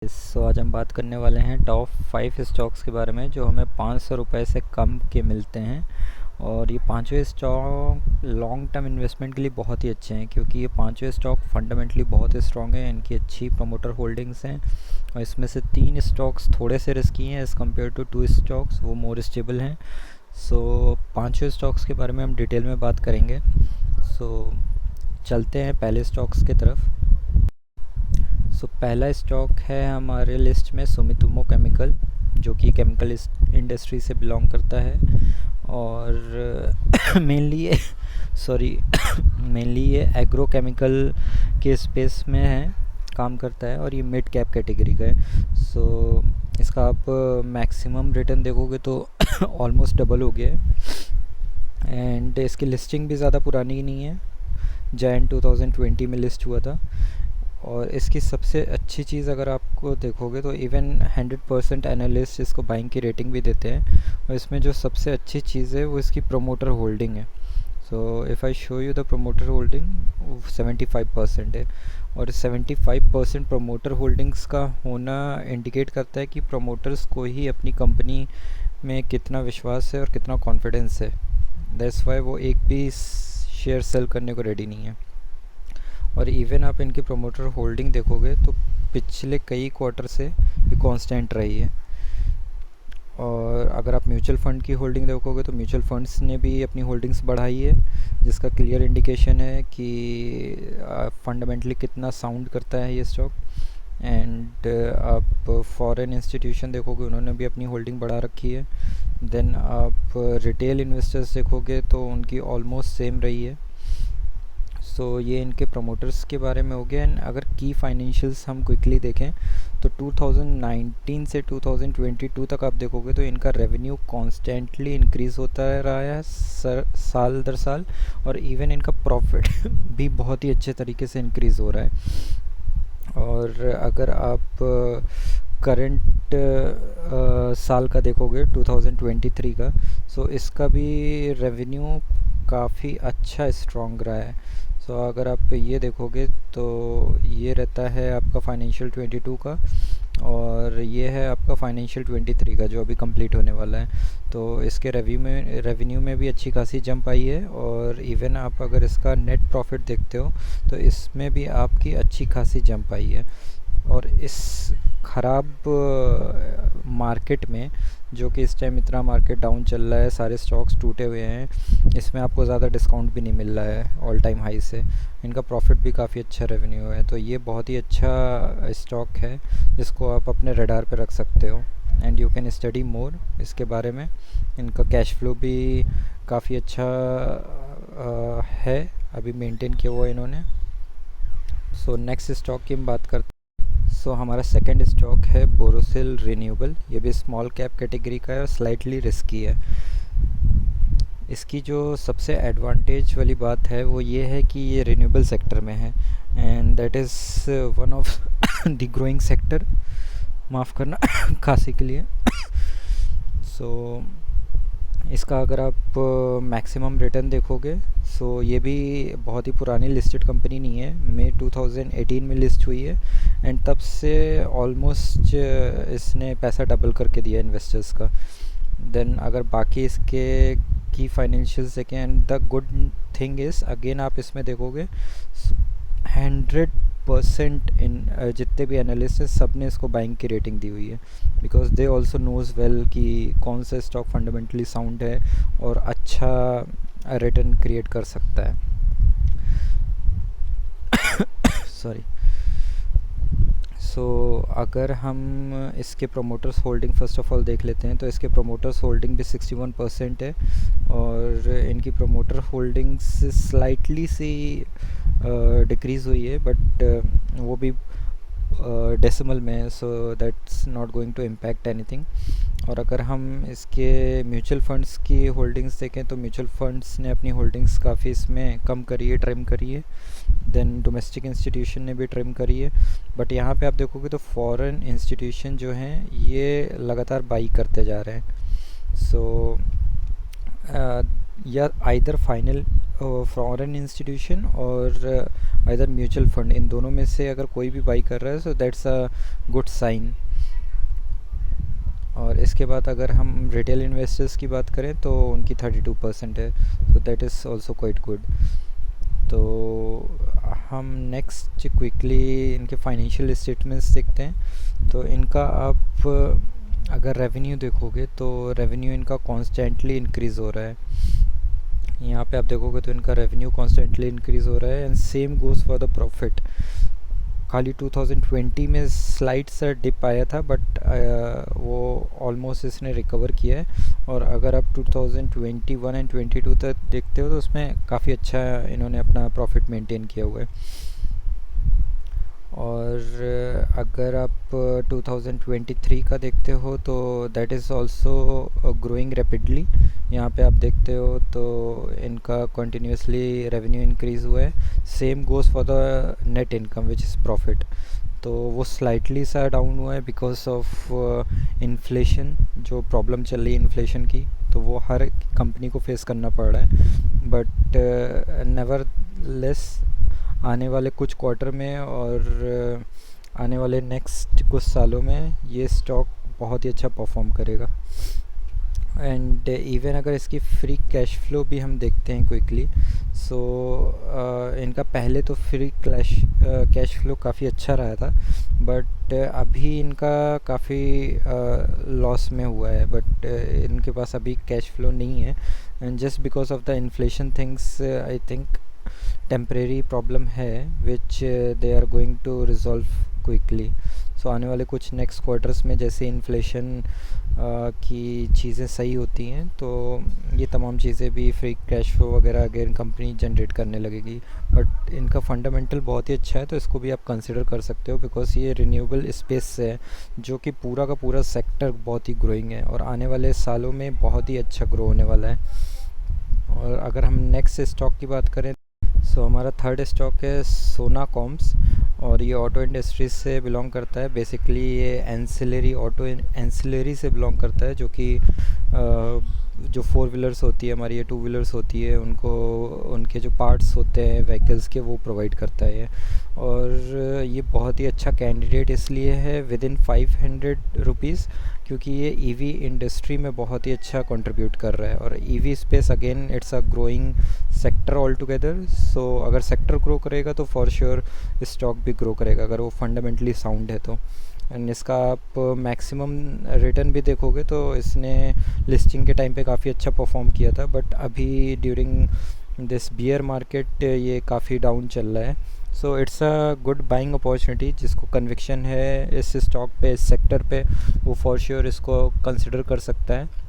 आज हम बात करने वाले हैं टॉप 5 स्टॉक्स के बारे में जो हमें 500 रुपये से कम के मिलते हैं। और ये पांचों स्टॉक लॉन्ग टर्म इन्वेस्टमेंट के लिए बहुत ही अच्छे हैं क्योंकि ये पांचों स्टॉक फंडामेंटली बहुत ही स्ट्रॉन्ग हैं। इनकी अच्छी प्रमोटर होल्डिंग्स हैं और इसमें से 3 स्टॉक्स थोड़े से रिस्की हैं एज़ कम्पेयर टू 2 स्टॉक्स, वो मोर स्टेबल हैं। सो पांचों स्टॉक्स के बारे में हम डिटेल में बात करेंगे। सो चलते हैं पहले स्टॉक्स की तरफ। पहला स्टॉक है हमारे लिस्ट में सुमितोमो केमिकल, जो कि केमिकल इंडस्ट्री से बिलोंग करता है और मेनली ये एग्रो केमिकल के स्पेस में है, काम करता है और ये मिड कैप कैटेगरी का है। इसका आप मैक्सिमम रिटर्न देखोगे तो ऑलमोस्ट डबल हो गया है एंड इसकी लिस्टिंग भी ज़्यादा पुरानी नहीं है, जैन 2020 में लिस्ट हुआ था। और इसकी सबसे अच्छी चीज़ अगर आपको देखोगे तो इवन 100% एनालिस्ट इसको बाइंग की रेटिंग भी देते हैं और इसमें जो सबसे अच्छी चीज़ है वो इसकी प्रोमोटर होल्डिंग है। So if I show you the promoter holding 75% है और 75% प्रोमोटर होल्डिंग्स का होना इंडिकेट करता है कि प्रोमोटर्स को ही अपनी कंपनी में कितना विश्वास है और कितना कॉन्फिडेंस है। दैट्स वाई वो एक भी शेयर सेल करने को रेडी नहीं है। और इवन आप इनकी प्रोमोटर होल्डिंग देखोगे तो पिछले कई क्वार्टर से ये कांस्टेंट रही है। और अगर आप म्यूचुअल फ़ंड की होल्डिंग देखोगे तो म्यूचुअल फंड्स ने भी अपनी होल्डिंग्स बढ़ाई है, जिसका क्लियर इंडिकेशन है कि फंडामेंटली कितना साउंड करता है ये स्टॉक। एंड आप फॉरेन इंस्टीट्यूशन देखोगे, उन्होंने भी अपनी होल्डिंग बढ़ा रखी है। देन आप रिटेल इन्वेस्टर्स देखोगे तो उनकी ऑलमोस्ट सेम रही है। ये इनके प्रमोटर्स के बारे में हो गया। एंड अगर की फाइनेंशियल्स हम क्विकली देखें तो 2019 से 2022 तक आप देखोगे तो इनका रेवेन्यू कॉन्स्टेंटली इंक्रीज़ होता रहा है साल दर साल, और इवन इनका प्रॉफिट भी बहुत ही अच्छे तरीके से इंक्रीज़ हो रहा है। और अगर आप करंट साल का देखोगे 2023 का, इसका भी रेवेन्यू काफ़ी अच्छा स्ट्रॉन्ग रहा है। अगर आप ये देखोगे तो ये रहता है आपका फाइनेंशियल 22 का और ये है आपका फाइनेंशियल 23 का जो अभी कंप्लीट होने वाला है। तो इसके रेवेन्यू में भी अच्छी खासी जंप आई है और इवन आप अगर इसका नेट प्रॉफिट देखते हो तो इसमें भी आपकी अच्छी खासी जंप आई है। और इस ख़राब मार्केट में, जो कि इस टाइम इतना मार्केट डाउन चल रहा है, सारे स्टॉक्स टूटे हुए हैं, इसमें आपको ज़्यादा डिस्काउंट भी नहीं मिल रहा है ऑल टाइम हाई से। इनका प्रॉफिट भी काफ़ी अच्छा रेवेन्यू है, तो ये बहुत ही अच्छा स्टॉक है जिसको आप अपने रडार पे रख सकते हो and you can study more इसके बारे में। इनका कैश फ्लो भी काफ़ी अच्छा है, अभी मेंटेन किया हुआ है इन्होंने। नेक्स्ट स्टॉक की हम बात करते हैं। हमारा सेकंड स्टॉक है बोरोसिल रिन्यूएबल। ये भी स्मॉल कैप कैटेगरी का है और स्लाइटली रिस्की है। इसकी जो सबसे एडवांटेज वाली बात है वो ये है कि ये रिन्यूएबल सेक्टर में है and that is one of the growing sector, माफ़ करना खांसी के लिए। इसका अगर आप मैक्सिमम रिटर्न देखोगे ये भी बहुत ही पुरानी लिस्टेड कंपनी नहीं है, मई 2018 में लिस्ट हुई है एंड तब से ऑलमोस्ट इसने पैसा डबल करके दिया इन्वेस्टर्स का। देन अगर बाकी इसके की फाइनेंशियल्स देखें and the good thing is again आप इसमें देखोगे 100% इन जितने भी एनालिस्ट हैं सब ने इसको बाइंग की रेटिंग दी हुई है, because they also knows well कि कौन सा स्टॉक फंडामेंटली साउंड है और अच्छा रिटर्न क्रिएट कर सकता है। सॉरी। अगर हम इसके promoters holding first of all देख लेते हैं तो इसके प्रोमोटर्स होल्डिंग भी 61% है और इनकी प्रोमोटर होल्डिंग्स स्लाइटली सी डिक्रीज़ हुई है, बट वो भी डेसिमल में है, so that's not going to impact anything. और अगर हम इसके म्यूचुअल फंड्स की होल्डिंग्स देखें तो म्यूचुअल फंड्स ने अपनी होल्डिंग्स काफ़ी इसमें कम करी है, ट्रिम करी है। देन डोमेस्टिक इंस्टीट्यूशन ने भी ट्रिम करी है, बट यहाँ पे आप देखोगे तो फॉरेन इंस्टीट्यूशन जो हैं ये लगातार बाई करते जा रहे हैं। या आइदर फॉरेन इंस्टीट्यूशन और इधर म्यूचुअल फंड, इन दोनों में से अगर कोई भी बाई कर रहा है, so that's a good sign. और इसके बाद अगर हम रिटेल इन्वेस्टर्स की बात करें तो उनकी 32% है, so that is also quite good. तो हम नेक्स्ट क्विकली इनके फाइनेंशियल स्टेटमेंट्स देखते हैं। तो इनका आप अगर रेवेन्यू देखोगे तो रेवेन्यू इनका कॉन्स्टेंटली इंक्रीज़ हो रहा है। यहाँ पे आप देखोगे तो इनका रेवेन्यू कॉन्स्टेंटली इंक्रीज़ हो रहा है, and same goes for the profit. खाली 2020 में स्लाइड सा डिप आया था, बट वो ऑलमोस्ट इसने रिकवर किया है। और अगर आप 2021 एंड 22 तक देखते हो तो उसमें काफ़ी अच्छा इन्होंने अपना प्रॉफिट मेंटेन किया हुआ है। और अगर आप 2023 का देखते हो तो that is also growing rapidly. यहाँ पे आप देखते हो तो इनका कंटिन्यूसली रेवेन्यू इंक्रीज़ हुआ है। Same goes for the net income which is profit. तो वो स्लाइटली सा डाउन हुआ है बिकॉज ऑफ इन्फ्लेशन, जो प्रॉब्लम चल रही है इन्फ्लेशन की, तो वो हर कंपनी को फेस करना पड़ रहा है। बट नेवर लेस आने वाले कुछ क्वार्टर में और आने वाले नेक्स्ट कुछ सालों में ये स्टॉक बहुत ही अच्छा परफॉर्म करेगा। एंड इवन अगर इसकी फ्री कैश फ्लो भी हम देखते हैं क्विकली, सो इनका पहले तो फ्री कैश फ्लो काफ़ी अच्छा रहा था, बट अभी इनका काफ़ी लॉस में हुआ है। बट इनके पास अभी कैश फ्लो नहीं है, and just because of the inflation things, I think temporary problem है which they are going to resolve quickly. So आने वाले कुछ नेक्स्ट क्वार्टर्स में जैसे इन्फ्लेशन की चीज़ें सही होती हैं तो ये तमाम चीज़ें भी फ्री कैश फ्लो वगैरह अगेन कंपनी जनरेट करने लगेगी। बट इनका फंडामेंटल बहुत ही अच्छा है, तो इसको भी आप कंसिडर कर सकते हो, बिकॉज ये रिन्यूएबल स्पेस से है जो कि पूरा का पूरा सेक्टर बहुत ही ग्रोइंग है और आने वाले सालों में बहुत ही अच्छा ग्रो होने वाला है। और अगर हम नेक्स्ट स्टॉक की बात करें, सो हमारा थर्ड स्टॉक है सोना कॉम्स, और ये ऑटो इंडस्ट्री से बिलोंग करता है। बेसिकली ये एंसिलरी से बिलोंग करता है, जो कि जो फोर व्हीलर्स होती है हमारी, ये टू व्हीलर्स होती है, उनको उनके जो पार्ट्स होते हैं व्हीकल्स के वो प्रोवाइड करता है। और ये बहुत ही अच्छा कैंडिडेट इसलिए है विद इन 500 रुपीज़, क्योंकि ये ईवी इंडस्ट्री में बहुत ही अच्छा कंट्रीब्यूट कर रहा है। और EV space again it's a growing sector all together. So अगर सेक्टर ग्रो करेगा तो फॉर श्योर स्टॉक भी ग्रो करेगा, अगर वो फंडामेंटली साउंड है तो। एंड इसका आप मैक्सिमम रिटर्न भी देखोगे तो इसने लिस्टिंग के टाइम पे काफ़ी अच्छा परफॉर्म किया था, बट अभी ड्यूरिंग दिस बियर मार्केट ये काफ़ी डाउन चल रहा है। So it's a good buying opportunity. जिसको कन्विक्शन है इस स्टॉक पे, इस सेक्टर पे, वो फॉर श्योर इसको कंसिडर कर सकता है।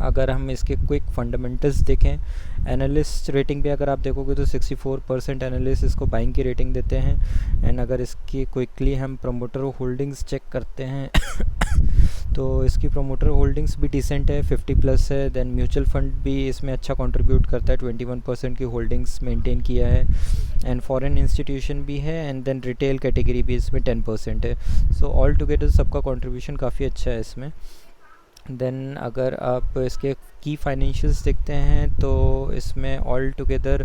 अगर हम इसके क्विक फंडामेंटल्स देखें, एनालिस्ट रेटिंग भी अगर आप देखोगे तो 64% एनालिस्ट इसको बाइंग की रेटिंग देते हैं। एंड अगर इसकी क्विकली हम प्रमोटर होल्डिंग्स चेक करते हैं तो इसकी प्रमोटर होल्डिंग्स भी डिसेंट है, 50+ है। देन म्यूचुअल फंड भी इसमें अच्छा कंट्रीब्यूट करता है, 21% की होल्डिंग्स मेंटेन किया है। एंड फॉरेन इंस्टीट्यूशन भी है, एंड देन रिटेल कैटेगरी भी इसमें 10% है। सो ऑल टुगेदर सबका कंट्रीब्यूशन काफ़ी अच्छा है इसमें। देन अगर आप इसके की फाइनेंशियल्स देखते हैं तो इसमें ऑल टुगेदर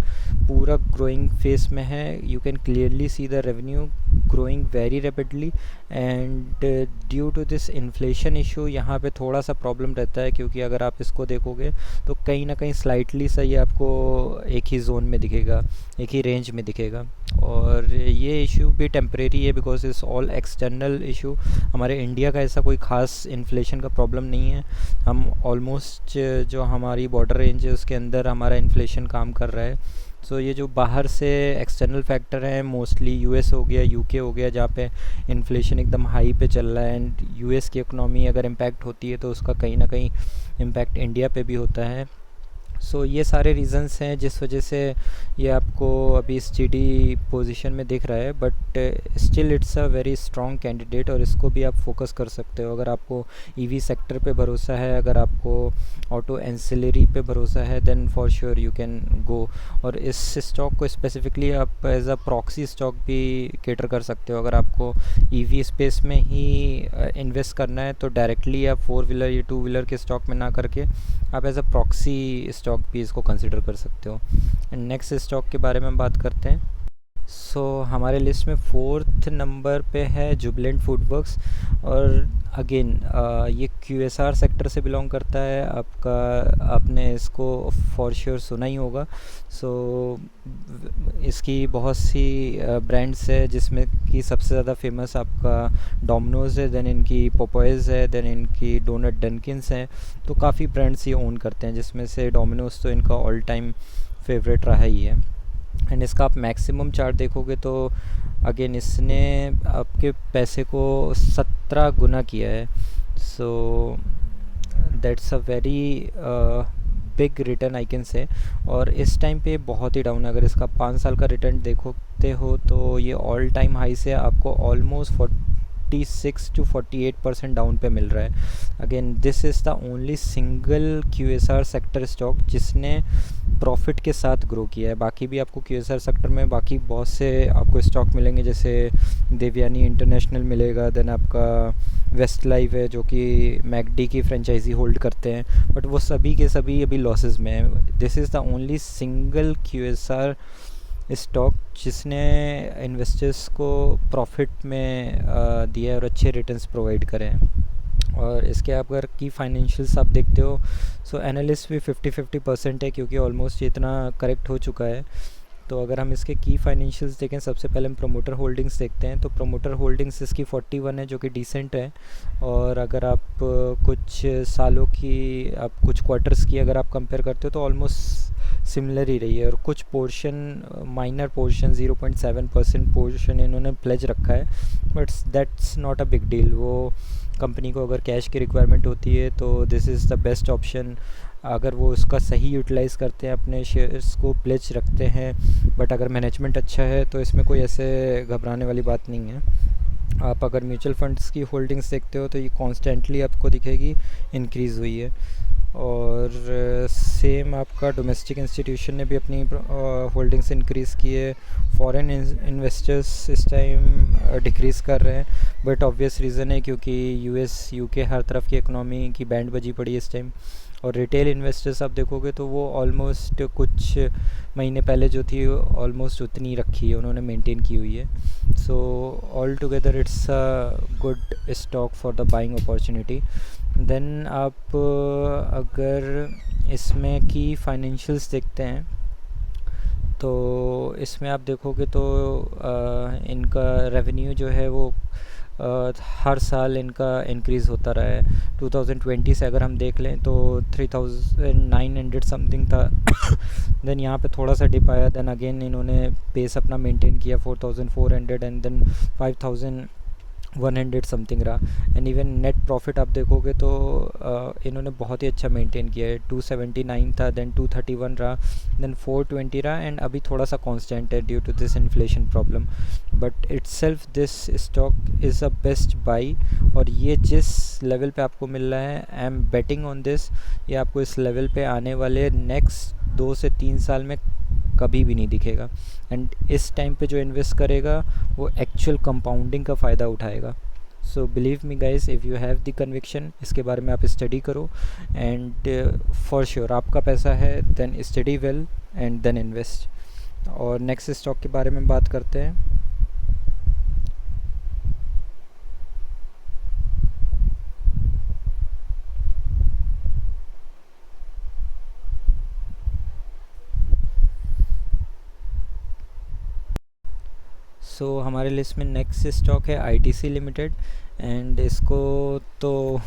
पूरा ग्रोइंग फेस में है। You can clearly see the revenue growing very rapidly, and due to this inflation issue यहाँ पे थोड़ा सा प्रॉब्लम रहता है, क्योंकि अगर आप इसको देखोगे तो कहीं ना कहीं स्लाइटली सा ये आपको एक ही जोन में दिखेगा, एक ही रेंज में दिखेगा। और ये इशू भी टेम्परेरी है because it's all external issue. हमारे इंडिया का ऐसा कोई ख़ास इन्फ्लेशन का प्रॉब्लम नहीं है। हम ऑलमोस्ट जो हमारी बॉर्डर रेंज है उसके अंदर हमारा इन्फ्लेशन काम कर रहा है। सो ये जो बाहर से एक्सटर्नल फैक्टर हैं, मोस्टली यूएस हो गया, यूके हो गया, जहाँ पे इन्फ्लेशन एकदम हाई पे चल रहा है, एंड यूएस की इकोनॉमी अगर इम्पैक्ट होती है तो उसका कहीं ना कहीं इम्पैक्ट इंडिया पे भी होता है। सो ये सारे रीज़न्स हैं जिस वजह से ये आपको अभी स्टडी पोजीशन में दिख रहा है, but still it's a very strong candidate, और इसको भी आप फोकस कर सकते हो। अगर आपको ईवी सेक्टर पे भरोसा है, अगर आपको ऑटो एंसिलरी पे भरोसा है, then for sure you can go. और इस स्टॉक को स्पेसिफिकली आप एज अ प्रॉक्सी स्टॉक भी केटर कर सकते हो। अगर आपको ईवी स्पेस में ही इन्वेस्ट करना है तो डायरेक्टली आप फोर व्हीलर या टू व्हीलर के स्टॉक में ना करके आप एज अ प्रॉक्सी स्टॉक भी इसको कंसिडर कर सकते हो। नेक्स्ट स्टॉक के बारे में बात करते हैं। हमारे लिस्ट में फोर्थ नंबर पे है जुबिलेंट फूडवर्क्स। और अगेन ये क्यूएसआर सेक्टर से बिलोंग करता है। आपने इसको फॉर श्योर सुना ही होगा। इसकी बहुत सी ब्रांड्स है, जिसमें कि सबसे ज़्यादा फेमस आपका डोमिनोज़ है, देन इनकी पोपोइज़ है, देन इनकी डोनट डंकिन्स हैं। तो काफ़ी ब्रांड्स ये ओन करते हैं, जिसमें से डोमिनोज़ तो इनका ऑल टाइम फेवरेट रहा ही है। एंड इसका आप मैक्सिमम चार्ट देखोगे तो अगेन इसने आपके पैसे को 17 गुना किया है। That's a very big return I can say. और इस टाइम पे बहुत ही डाउन है। अगर इसका 5 साल का रिटर्न देखते हो तो ये ऑल टाइम हाई से आपको ऑलमोस्ट 46 to 48% डाउन पे मिल रहा है। Again this is the only single QSR sector stock जिसने प्रॉफिट के साथ ग्रो किया है। बाकी भी आपको क्यूएसआर सेक्टर में बाकी बहुत से आपको स्टॉक मिलेंगे, जैसे देवयानी इंटरनेशनल मिलेगा, देन आपका वेस्ट लाइफ है जो कि मैकडी की फ्रेंचाइजी होल्ड करते हैं, बट वो सभी के सभी अभी लॉसेस में है। This is the only single QSR stock जिसने इन्वेस्टर्स को प्रॉफिट में दिया है और अच्छे रिटर्न्स प्रोवाइड करें। और इसके अगर की फाइनेंशियल्स आप देखते हो, एनालिस्ट भी 50-50% है, क्योंकि ऑलमोस्ट इतना करेक्ट हो चुका है। तो अगर हम इसके की फाइनेंशियल्स देखें, सबसे पहले हम प्रोमोटर होल्डिंग्स देखते हैं। तो प्रोमोटर होल्डिंग्स इसकी 41 है, जो कि डिसेंट है। और अगर आप कुछ सालों की, आप कुछ क्वार्टर्स की अगर आप कंपेयर करते हो तो ऑलमोस्ट सिमिलर ही रही है। और कुछ पोर्शन, माइनर पोर्शन 0.7% पोर्शन इन्होंने प्लेज रखा है, but that's not a big deal. वो कंपनी को अगर कैश की रिक्वायरमेंट होती है तो this is the best option. अगर वो उसका सही यूटिलाइज़ करते हैं, अपने शेयर्स को प्लेज रखते हैं, बट अगर मैनेजमेंट अच्छा है तो इसमें कोई ऐसे घबराने वाली बात नहीं है। आप अगर म्यूचुअल फंड्स की होल्डिंग्स देखते हो तो ये कॉन्स्टेंटली आपको दिखेगी इंक्रीज़ हुई है। और सेम आपका डोमेस्टिक इंस्टीट्यूशन ने भी अपनी होल्डिंग्स इंक्रीज़ की है। फॉरेन इन्वेस्टर्स इस टाइम डिक्रीज़ कर रहे हैं, बट ऑब्वियस रीज़न है क्योंकि यूएस यूके हर तरफ की इकोनॉमी की बैंड बजी पड़ी है इस टाइम। और रिटेल इन्वेस्टर्स आप देखोगे तो वो ऑलमोस्ट कुछ महीने पहले जो थी ऑलमोस्ट उतनी रखी है, उन्होंने मेंटेन की हुई है। All together it's a good stock for the buying opportunity. Then आप अगर इसमें की फाइनेंशियल्स देखते हैं तो इसमें आप देखोगे तो इनका रेवेन्यू जो है वो हर साल इनका इंक्रीज़ होता रहा है। 2020 से अगर हम देख लें तो 3900 समथिंग था। देन यहाँ पे थोड़ा सा डिप आया, देन अगेन इन्होंने पेस अपना मेंटेन किया 4400 एंड देन 5100 समथिंग रहा। एंड इवन नेट प्रॉफिट आप देखोगे तो इन्होंने बहुत ही अच्छा मेंटेन किया है। 279 था, देन 231 रहा, देन 420 रहा, एंड अभी थोड़ा सा कांस्टेंट है due to this inflation problem. But itself this stock is a best buy. और ये जिस लेवल पे आपको मिल रहा है, I am betting on this, ये आपको इस लेवल पे आने वाले नेक्स्ट 2 से 3 साल में कभी भी नहीं दिखेगा। एंड इस टाइम पे जो इन्वेस्ट करेगा वो एक्चुअल कंपाउंडिंग का फ़ायदा उठाएगा। So believe me guys, if you have the conviction, इसके बारे में आप स्टडी करो एंड फॉर श्योर आपका पैसा है, then study well and then invest. और नेक्स्ट स्टॉक के बारे में बात करते हैं। हमारे लिस्ट में नेक्स्ट स्टॉक है आईटीसी लिमिटेड। एंड इसको तो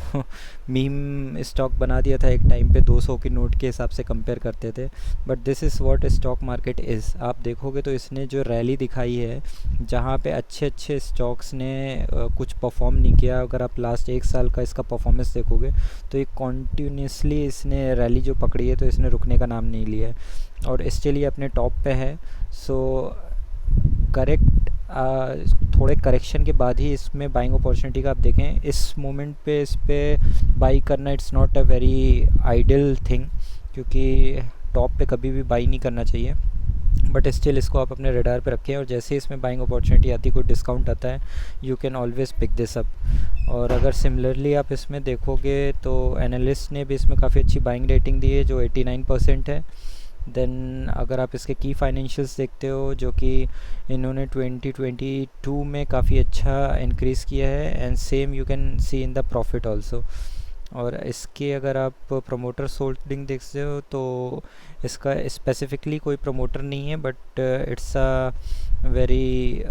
मीम स्टॉक बना दिया था एक टाइम पे, 200 के नोट के हिसाब से कंपेयर करते थे। But this is what stock market is. आप देखोगे तो इसने जो रैली दिखाई है, जहाँ पे अच्छे अच्छे स्टॉक्स ने कुछ परफॉर्म नहीं किया, अगर आप लास्ट 1 साल का इसका परफॉर्मेंस देखोगे तो ये कॉन्टीन्यूसली इसने रैली जो पकड़ी है तो इसने रुकने का नाम नहीं लिया है और स्टिल ये अपने टॉप पे है। करेक्ट थोड़े करेक्शन के बाद ही इसमें बाइंग अपॉर्चुनिटी का आप देखें। इस मोमेंट पे इस पे बाई करना it's not a very ideal thing, क्योंकि टॉप पे कभी भी बाई नहीं करना चाहिए। बट स्टिल इसको आप अपने रडार पे रखें और जैसे ही इसमें बाइंग अपॉर्चुनिटी आती है, कोई डिस्काउंट आता है, you can always pick this up. और अगर सिमिलरली आप इसमें देखोगे तो एनालिस्ट ने भी इसमें काफ़ी अच्छी बाइंग रेटिंग दी है जो 89% है। देन अगर आप इसके की फाइनेंशियल्स देखते हो, जो कि इन्होंने 2022 में काफ़ी अच्छा इंक्रीज़ किया है, and same you can see in the profit also. और इसके अगर आप प्रमोटर्स होल्डिंग देखते हो तो इसका स्पेसिफिकली कोई प्रमोटर नहीं है, but it's a very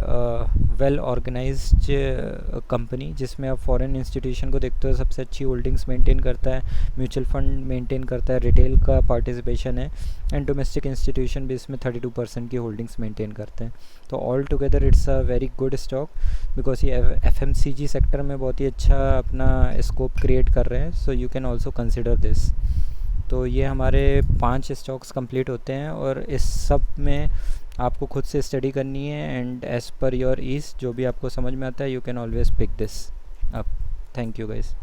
well organized company, जिसमें आप फॉरेन इंस्टीट्यूशन को देखते हो सबसे अच्छी होल्डिंग्स मेंटेन करता है, म्यूचुअल फंड मेंटेन करता है, रिटेल का पार्टिसिपेशन है, एंड डोमेस्टिक इंस्टीट्यूशन भी इसमें 32% की होल्डिंग्स मेंटेन करते हैं। तो all together it's a very good stock, because ये FMCG सेक्टर में बहुत ही अच्छा अपना स्कोप क्रिएट कर रहे हैं। So you can also consider this. तो ये हमारे 5 स्टॉक्स कंप्लीट होते हैं, और इस सब में आपको खुद से स्टडी करनी है, and as per your ease जो भी आपको समझ में आता है, you can always pick this up. Thank you guys.